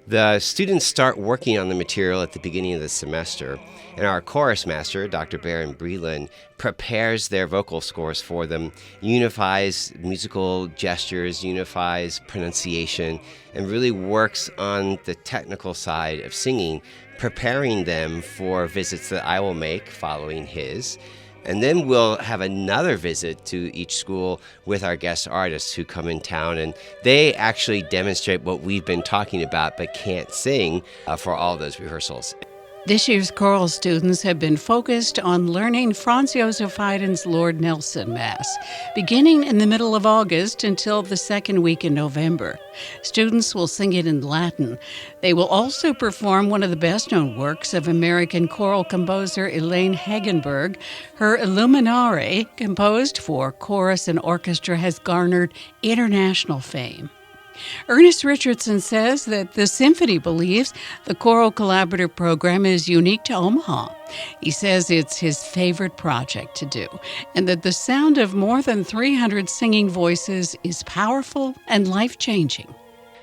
The students start working on the material at the beginning of the semester, and our chorus master, Dr. Baron Breland, prepares their vocal scores for them, unifies musical gestures, unifies pronunciation, and really works on the technical side of singing, preparing them for visits that I will make following his. And then we'll have another visit to each school with our guest artists who come in town, and they actually demonstrate what we've been talking about but can't sing for all those rehearsals. This year's choral students have been focused on learning Franz Josef Haydn's Lord Nelson Mass, beginning in the middle of August until the second week in November. Students will sing it in Latin. They will also perform one of the best-known works of American choral composer Elaine Hagenberg. Her Illuminare, composed for chorus and orchestra, has garnered international fame. Ernest Richardson says that the symphony believes the Choral Collaborative program is unique to Omaha. He says it's his favorite project to do, and that the sound of more than 300 singing voices is powerful and life-changing.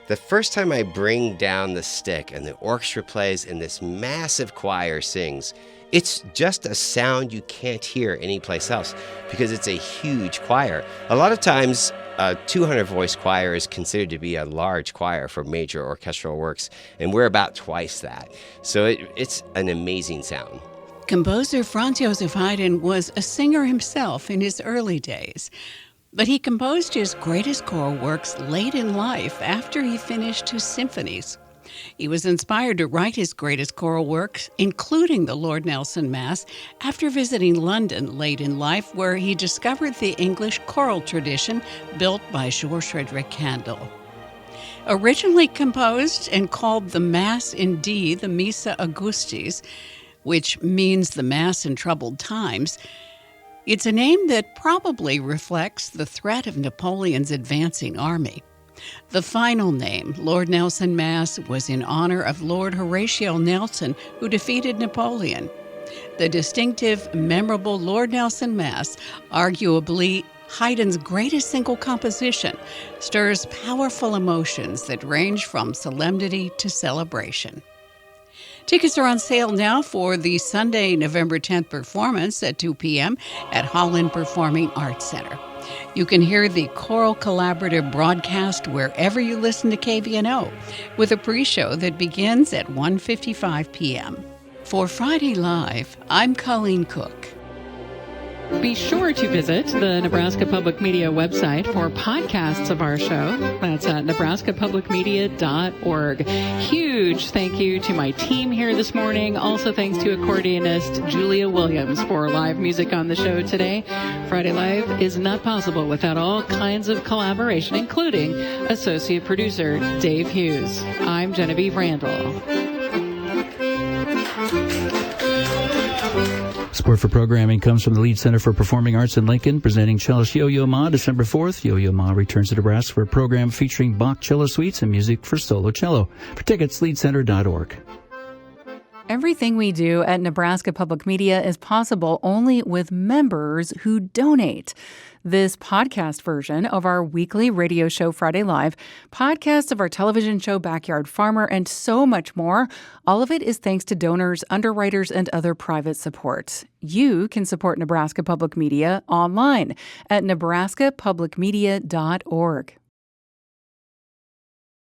The first time I bring down the stick and the orchestra plays and this massive choir sings, it's just a sound you can't hear anyplace else because it's a huge choir. A lot of times, a 200-voice choir is considered to be a large choir for major orchestral works, and we're about twice that. So it's an amazing sound. Composer Franz Josef Haydn was a singer himself in his early days, but he composed his greatest choral works late in life after he finished his symphonies. He was inspired to write his greatest choral works, including the Lord Nelson Mass, after visiting London late in life, where he discovered the English choral tradition built by George Frederick Handel. Originally composed and called the Mass in D, the Missa Augustis, which means the Mass in troubled times, it's a name that probably reflects the threat of Napoleon's advancing army. The final name, Lord Nelson Mass, was in honor of Lord Horatio Nelson, who defeated Napoleon. The distinctive, memorable Lord Nelson Mass, arguably Haydn's greatest single composition, stirs powerful emotions that range from solemnity to celebration. Tickets are on sale now for the Sunday, November 10th performance at 2 p.m. at Holland Performing Arts Center. You can hear the Choral Collaborative broadcast wherever you listen to KVNO, with a pre-show that begins at 1:55 p.m. For Friday Live, I'm Colleen Cook. Be sure to visit the Nebraska Public Media website for podcasts of our show. That's at nebraskapublicmedia.org. Huge thank you to my team here this morning. Also thanks to accordionist Julia Williams for live music on the show today. Friday Live is not possible without all kinds of collaboration, including associate producer Dave Hughes. I'm Genevieve Randall. Support for programming comes from the Lead Center for Performing Arts in Lincoln, presenting cellist Yo-Yo Ma December 4th. Yo-Yo Ma returns to Nebraska for a program featuring Bach cello suites and music for solo cello. For tickets, leadcenter.org. Everything we do at Nebraska Public Media is possible only with members who donate. This podcast version of our weekly radio show Friday Live, podcasts of our television show Backyard Farmer, and so much more, all of it is thanks to donors, underwriters, and other private support. You can support Nebraska Public Media online at nebraskapublicmedia.org.